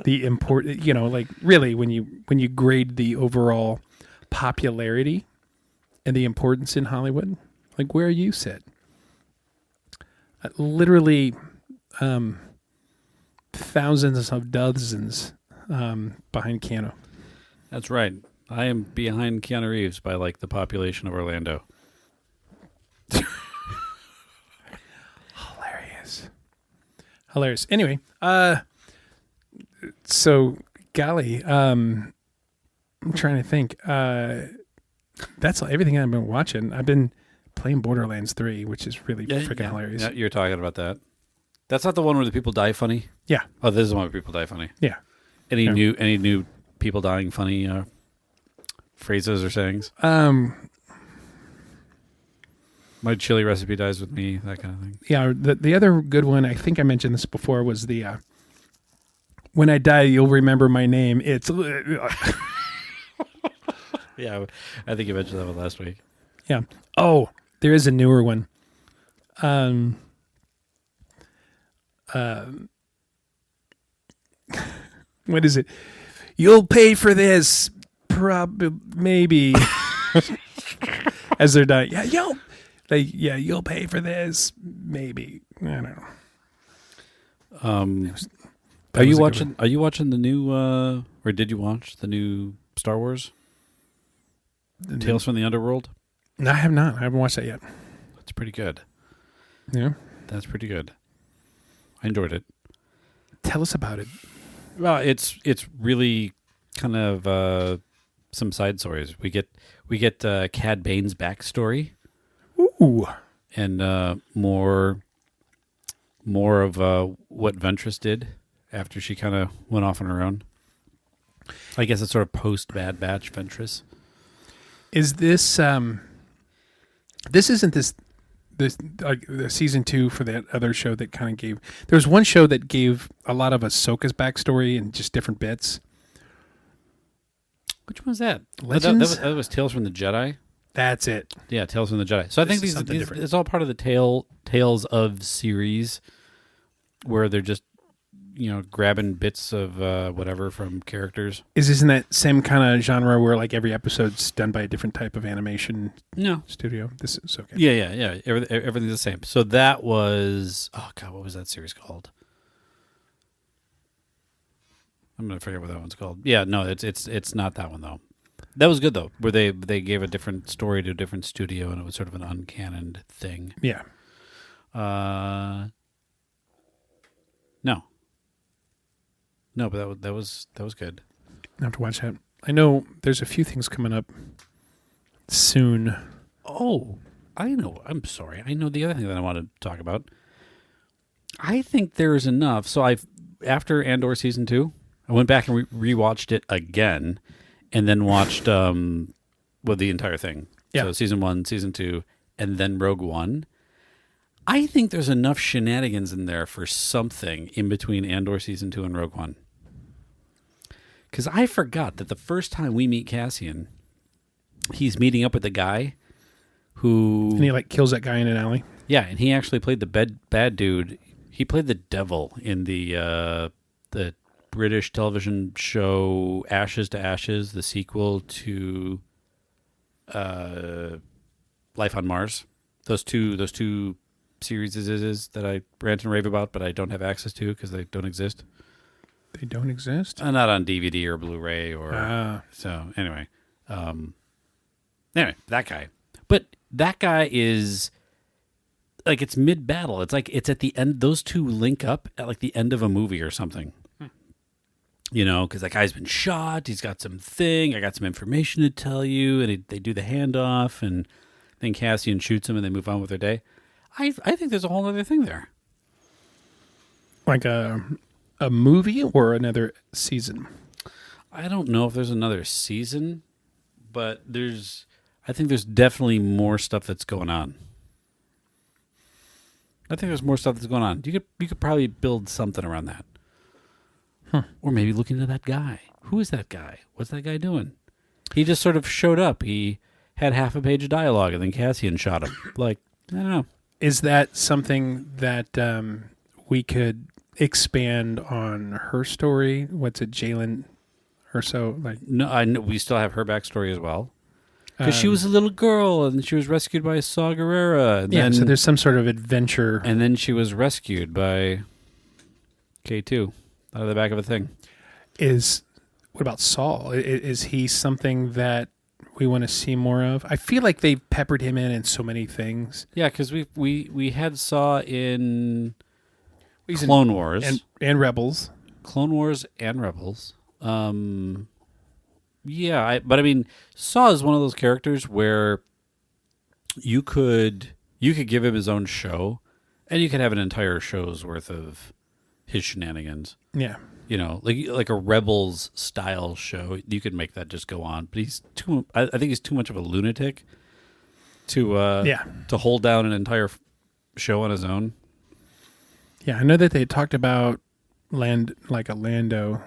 the important, like really when you grade the overall popularity and the importance in Hollywood, like where you sit, literally thousands of dozens behind Keanu. That's right. I am behind Keanu Reeves by like the population of Orlando. Hilarious. Anyway, so golly, I'm trying to think. That's everything I've been watching. I've been playing Borderlands 3, which is really freaking hilarious. Yeah, you're talking about that. That's not the one where the people die funny? Yeah. Oh, this is the one where people die funny. Yeah. Any new people dying funny phrases or sayings? My chili recipe dies with me, that kind of thing. Yeah, the other good one, I think I mentioned this before, was the when I die, you'll remember my name. It's yeah, I think you mentioned that one last week. Yeah. Oh, there is a newer one. What is it? You'll pay for this, maybe. As they're dying. Yeah, you'll pay for this, maybe. I don't know. Are you watching the new or did you watch the new Star Wars? Tales from the Underworld? No, I have not. I haven't watched that yet. That's pretty good. Yeah. That's pretty good. I enjoyed it. Tell us about it. Well, it's really kind of some side stories. We get Cad Bane's backstory. Ooh. And more of what Ventress did after she kind of went off on her own. I guess it's sort of post Bad Batch Ventress. Is this this isn't this like the season 2 for that other show that kind of gave, there was one show that gave a lot of Ahsoka's backstory and just different bits. Which one was that? Legends? That was Tales from the Jedi. That's it. Yeah, Tales from the Jedi. So I think these it's all part of the Tales of series, where they're just grabbing bits of whatever from characters. Is this in that same kind of genre where like every episode's done by a different type of animation studio? This is okay. Yeah. Everything's the same. So that was, oh God, what was that series called? I'm gonna forget what that one's called. Yeah, no, it's not that one though. That was good though, where they gave a different story to a different studio, and it was sort of an uncanoned thing. Yeah. No, but that was good. I have to watch that. I know there's a few things coming up soon. Oh, I know. I'm sorry. I know the other thing that I want to talk about. I think there is enough. So after Andor season 2, I went back and rewatched it again, and then watched the entire thing. Yeah. So season 1, season 2, and then Rogue One. I think there's enough shenanigans in there for something in between Andor season 2 and Rogue One. Because I forgot that the first time we meet Cassian, he's meeting up with the guy who... And he like kills that guy in an alley. Yeah, and he actually played the bad dude. He played the devil in the British television show Ashes to Ashes, the sequel to Life on Mars. Those two series is that I rant and rave about, but I don't have access to because they don't exist. They don't exist? Not on DVD or Blu-ray or so. Anyway, that guy. But that guy is like it's mid battle. It's like it's at the end. Those two link up at like the end of a movie or something. You know, because that guy's been shot. He's got something. I got some information to tell you, and they do the handoff, and then Cassian shoots him, and they move on with their day. I think there's a whole other thing there. Like a movie or another season? I don't know if there's another season, but I think there's definitely more stuff that's going on. I think there's more stuff that's going on. You could probably build something around that. Or maybe look into that guy. Who is that guy? What's that guy doing? He just sort of showed up. He had half a page of dialogue, and then Cassian shot him. Like, I don't know. Is that something that we could expand on her story? What's it, Jalen or so? Like, No, I know we still have her backstory as well. Because she was a little girl, and she was rescued by Saw Gerrera. And yeah, then, so there's some sort of adventure. And then she was rescued by K2 out of the back of a thing. What about Saul? Is he something that we want to see more of? I feel like they've peppered him in so many things. Yeah, because we had Saw in Clone Wars. And Rebels. Clone Wars and Rebels. Yeah, but I mean, Saw is one of those characters where you could give him his own show, and you could have an entire show's worth of his shenanigans. Yeah, you know, like a Rebels style show. You could make that just go on, but he's too. I think he's too much of a lunatic to hold down an entire show on his own. Yeah, I know that they talked about a Lando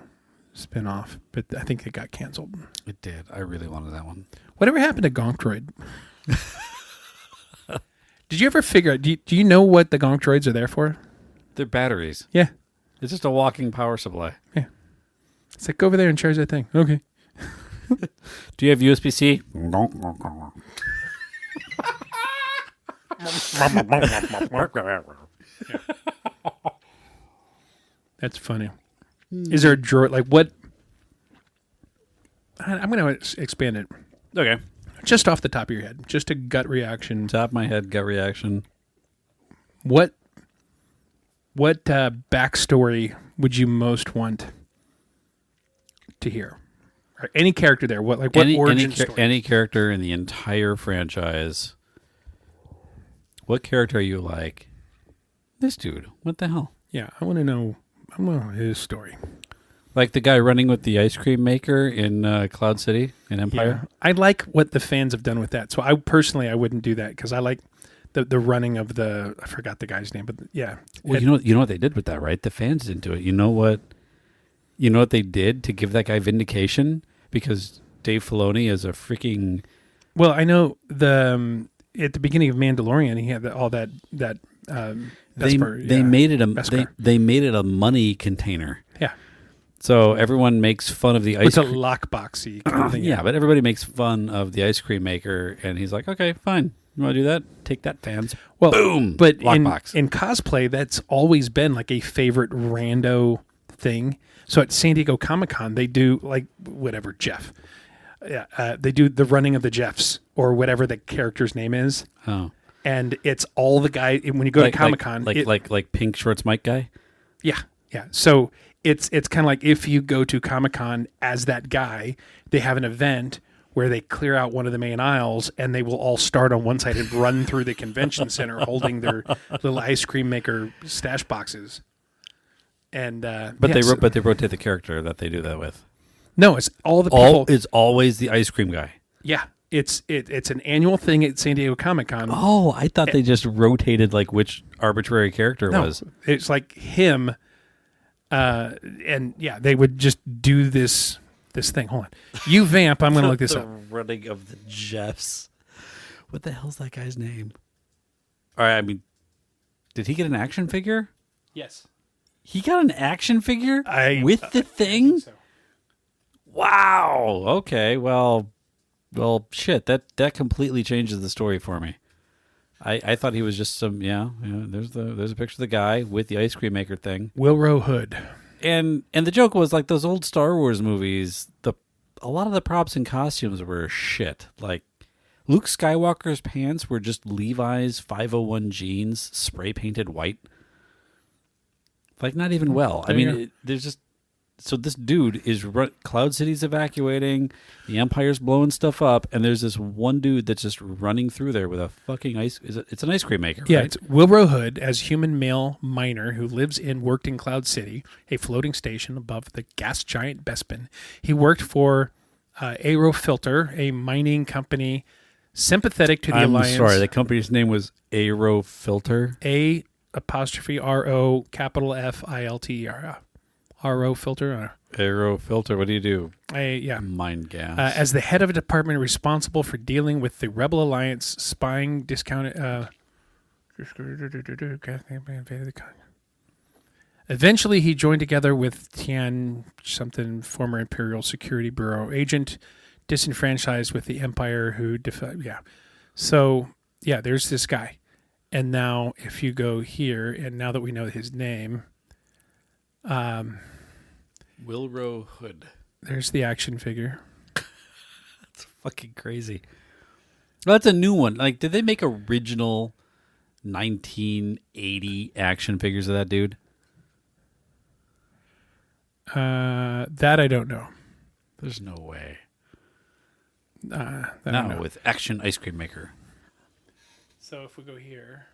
spinoff, but I think it got canceled. It did. I really wanted that one. Whatever happened to Gonk Droid? Did you ever figure out, do you know what the Gonk Droids are there for? They're batteries. Yeah. It's just a walking power supply. Yeah. It's like, go over there and charge that thing. Okay. Do you have USB-C? That's funny. Is there a droid, like what? I'm going to expand it. Okay. Just off the top of your head. Just a gut reaction. Top of my head, gut reaction. What backstory would you most want to hear? Or any character there? What origin story? Any character in the entire franchise. What character are you like? This dude. What the hell? Yeah, I want to know his story. Like the guy running with the ice cream maker in Cloud City in Empire? Yeah. I like what the fans have done with that. So I wouldn't do that because I like the running of the, I forgot the guy's name, but yeah. Well, you know what they did with that, right? The fans didn't do it. You know what they did to give that guy vindication? Because Dave Filoni is a freaking... Well, I know at the beginning of Mandalorian, he had all that they made it a money container. Yeah. So everyone makes fun of the ice cream. It's a lockboxy kind of thing. Yeah, but everybody makes fun of the ice cream maker, and he's like, okay, fine. You want to do that? Take that, fans. Well, boom. But lockbox. In cosplay, that's always been like a favorite rando thing. So at San Diego Comic-Con, they do like whatever, Jeff. They do the running of the Jeffs or whatever the character's name is. Oh. And it's all the guy when you go to Comic-Con. Like Pink Shorts Mike guy? Yeah, yeah. So it's kind of like if you go to Comic-Con as that guy, they have an event where they clear out one of the main aisles and they will all start on one side and run through the convention center holding their little ice cream maker stash boxes. And they rotate the character that they do that with. No, it's all the people. It's always the ice cream guy. Yeah, it's an annual thing at San Diego Comic-Con. Oh, I thought they just rotated like which arbitrary character was. It's like him. And yeah, they would just do this thing. Hold on. You vamp. I'm going to look this up. Running of the Jeffs. What the hell's that guy's name? All right, I mean, did he get an action figure? Yes. He got an action figure with the thing? So. Wow. Okay. Well, shit. That completely changes the story for me. I thought he was just some there's a picture of the guy with the ice cream maker thing. Wilrow Hood. And the joke was like those old Star Wars movies, a lot of the props and costumes were shit. Like Luke Skywalker's pants were just Levi's 501 jeans, spray painted white. Like, not even well. I mean, there's just... So this dude is... Cloud City's evacuating, the Empire's blowing stuff up, and there's this one dude that's just running through there with a fucking ice... It's an ice cream maker, Yeah, right? it's Wilbur Hood as human male miner who worked in Cloud City, a floating station above the gas giant Bespin. He worked for Aerofilter, a mining company sympathetic to the Alliance. I'm sorry, the company's name was Aerofilter. A''RO capital FILTER. RO filter. Aerofilter, what do you do? Yeah. Mine gas. As the head of a department responsible for dealing with the Rebel Alliance spying discounted. Eventually, he joined together with Tian something, former Imperial Security Bureau agent, disenfranchised with the Empire who So, yeah, there's this guy. And now if you go here, and now that we know his name, Wilbur Hood. there's the action figure. That's fucking crazy. Well, that's a new one. Like, did they make original 1980 action figures of that dude? That I don't know. There's no way. I don't know. With Action Ice Cream Maker. So if we go here,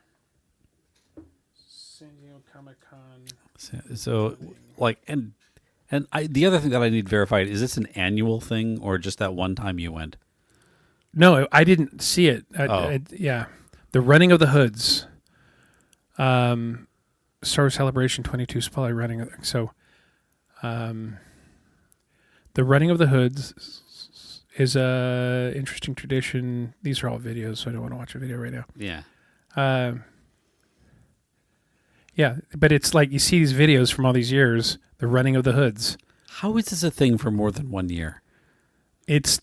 San Diego Comic-Con. So, like, and the other thing that I need verified, is this an annual thing or just that one time you went? No, I didn't see it. Yeah. The Running of the Hoods. Star Wars Celebration 22 Spotlight Running. So, the Running of the Hoods is a interesting tradition. These are all videos, so I don't want to watch a video right now. Yeah. Yeah, but it's like you see these videos from all these years, the Running of the Hoods. How is this a thing for more than 1 year? It's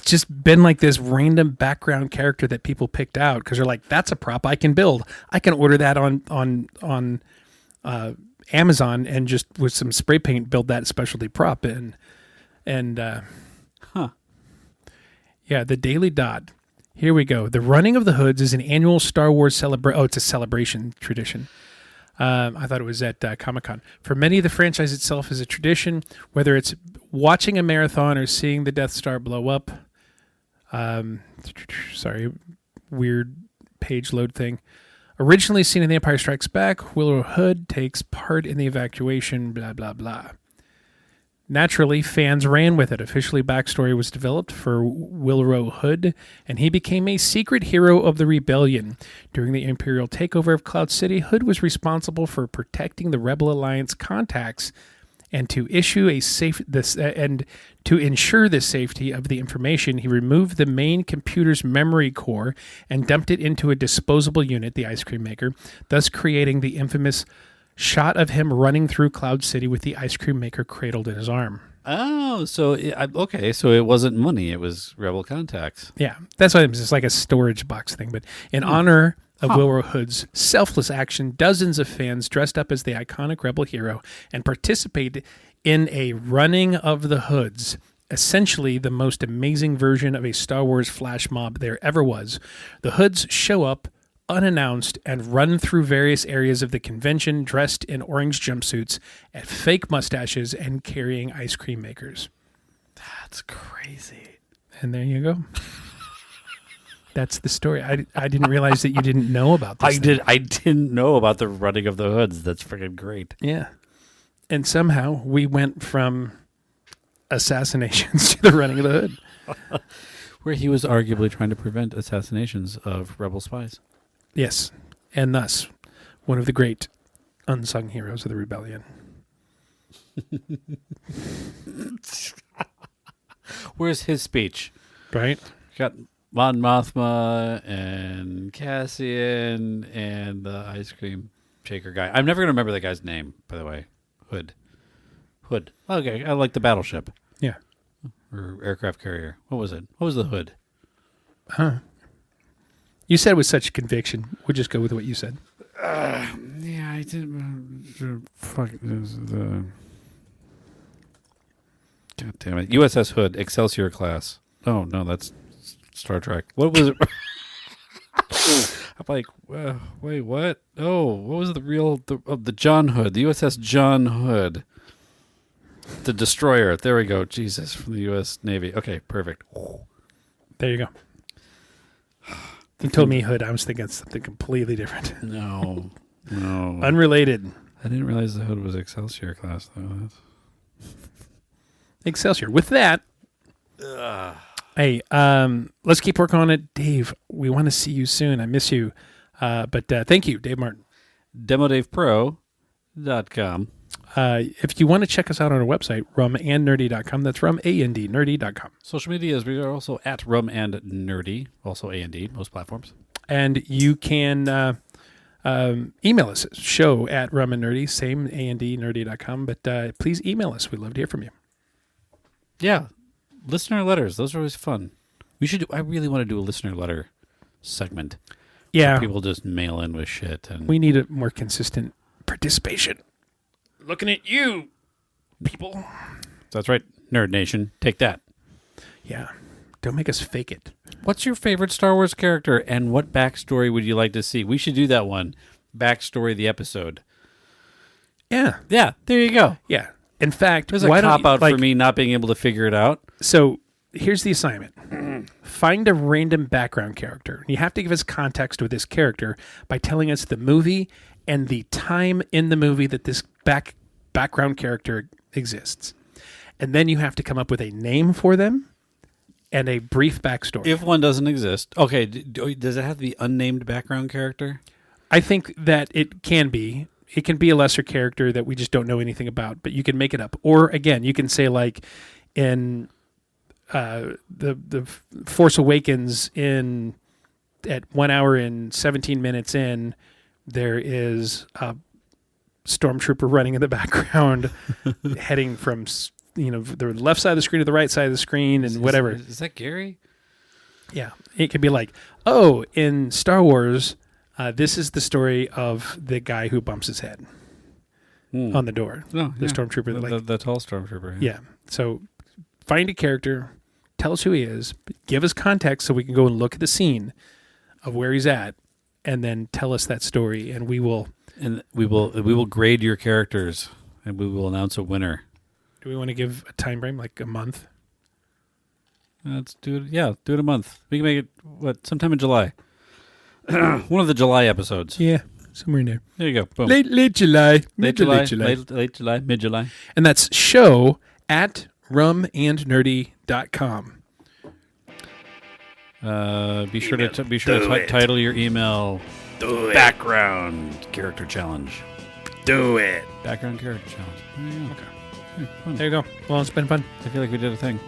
just been like this random background character that people picked out because they're like, that's a prop I can build. I can order that on Amazon and just with some spray paint build that specialty prop Yeah, the Daily Dot. Here we go. The Running of the Hoods is an annual Star Wars celebration. Oh, it's a celebration tradition. I thought it was at Comic-Con. For many, the franchise itself is a tradition, whether it's watching a marathon or seeing the Death Star blow up. Sorry, weird page load thing. Originally seen in The Empire Strikes Back, Wilbur Hood takes part in the evacuation, blah, blah, blah. Naturally, fans ran with it. Officially, backstory was developed for Wilbur Hood, and he became a secret hero of the rebellion. During the Imperial takeover of Cloud City, Hood was responsible for protecting the Rebel Alliance contacts and to ensure the safety of the information. He removed the main computer's memory core and dumped it into a disposable unit, the ice cream maker, thus creating the infamous shot of him running through Cloud City with the ice cream maker cradled in his arm. Oh, so okay. So it wasn't money; it was Rebel contacts. Yeah, that's why it's just like a storage box thing. But in honor of Wilbur Hood's selfless action, dozens of fans dressed up as the iconic Rebel hero and participated in a Running of the Hoods, essentially the most amazing version of a Star Wars flash mob there ever was. The Hoods show up unannounced and run through various areas of the convention dressed in orange jumpsuits and fake mustaches and carrying ice cream makers. That's crazy. And there you go. That's the story. I didn't realize that you didn't know about this. I didn't know about the Running of the Hoods. That's freaking great. Yeah. And somehow we went from assassinations to the Running of the Hood. Where he was arguably trying to prevent assassinations of rebel spies. Yes, and thus one of the great unsung heroes of the rebellion. Where's his speech? Right? Got Mon Mothma and Cassian and the ice cream shaker guy. I'm never going to remember that guy's name, by the way. Hood. Okay, I like the battleship. Yeah. Or aircraft carrier. What was it? What was the Hood? Huh. You said with such conviction. We'll just go with what you said. Yeah, I did. Fuck the. God damn it! USS Hood, Excelsior class. Oh no, that's Star Trek. What was it? I'm like, wait, what? Oh, what was the John Hood, the USS John Hood, the destroyer? There we go. Jesus, from the U.S. Navy. Okay, perfect. There you go. You told me Hood. I was thinking something completely different. No. Unrelated. I didn't realize the Hood was Excelsior class, though. Excelsior. With that, hey, let's keep working on it. Dave, we want to see you soon. I miss you. But thank you, Dave Martin. DemoDavePro.com. If you want to check us out on our website, rumandnerdy.com, that's rumandnerdy.com. Social medias, we are also at rumandnerdy, also A&D, most platforms. And you can email us, show at rumandnerdy, same andnerdy.com, but please email us. We'd love to hear from you. Yeah, listener letters, those are always fun. I really want to do a listener letter segment. Yeah. Where people just mail in with shit. And we need a more consistent participation. Looking at you, people. That's right. Nerd Nation, take that. Yeah. Don't make us fake it. What's your favorite Star Wars character and what backstory would you like to see? We should do that one. Backstory the episode. Yeah. Yeah, there you go. Yeah. In fact, there's a cop-out for me not being able to figure it out. So here's the assignment. Find a random background character. You have to give us context with this character by telling us the movie and the time in the movie that this background character exists. And then you have to come up with a name for them and a brief backstory. If one doesn't exist. Okay, does it have to be unnamed background character? I think that it can be. It can be a lesser character that we just don't know anything about, but you can make it up. Or, again, you can say, like, in the Force Awakens at 1 hour and 17 minutes in, there is a stormtrooper running in the background heading from the left side of the screen to the right side of the screen and whatever. Is that Gary? Yeah. It could be like, oh, in Star Wars, this is the story of the guy who bumps his head on the door. Oh, the stormtrooper. The tall stormtrooper. Yeah. So find a character, tell us who he is, give us context so we can go and look at the scene of where he's at, and then tell us that story, and we will grade your characters, and we will announce a winner. Do we want to give a time frame, like a month? Let's do it. Yeah, do it a month. We can make it sometime in July. One of the July episodes. Yeah, somewhere in there. There you go. Boom. Late July, mid July. And that's show at rumandnerdy.com. Be sure to title your email background character challenge. Do it. Background character challenge. There you go. Okay. There you go. Well, it's been fun. I feel like we did a thing.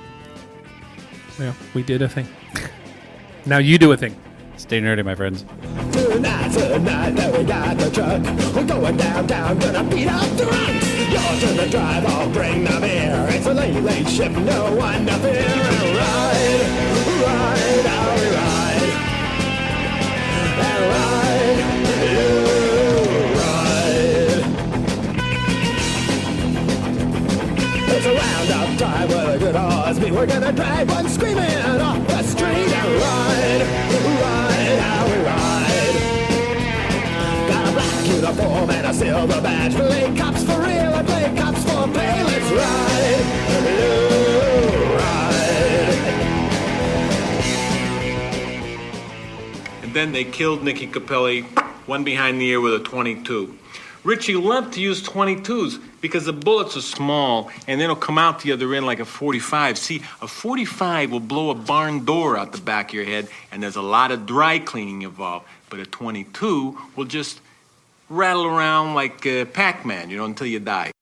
Yeah, we did a thing. Now you do a thing. Stay nerdy, my friends. Tonight, that we got the truck. We're going downtown, gonna beat up the drunks. You're to the drive, I'll bring the beer. It's a late shift, no one to fear. And ride, how we ride. And ride, you ride. It's a roundup time with a good horse. We're gonna drive one screaming off the street and ride, how we ride. Got a black uniform and a silver badge. Play cops for real and play cops for pay. Let's ride, ride. And then they killed Nicky Capelli, one behind the ear with a .22. Richie loved to use .22s because the bullets are small and they'll come out the other end like a .45. See, a .45 will blow a barn door out the back of your head, and there's a lot of dry cleaning involved. But a .22 will just rattle around like Pac-Man, until you die.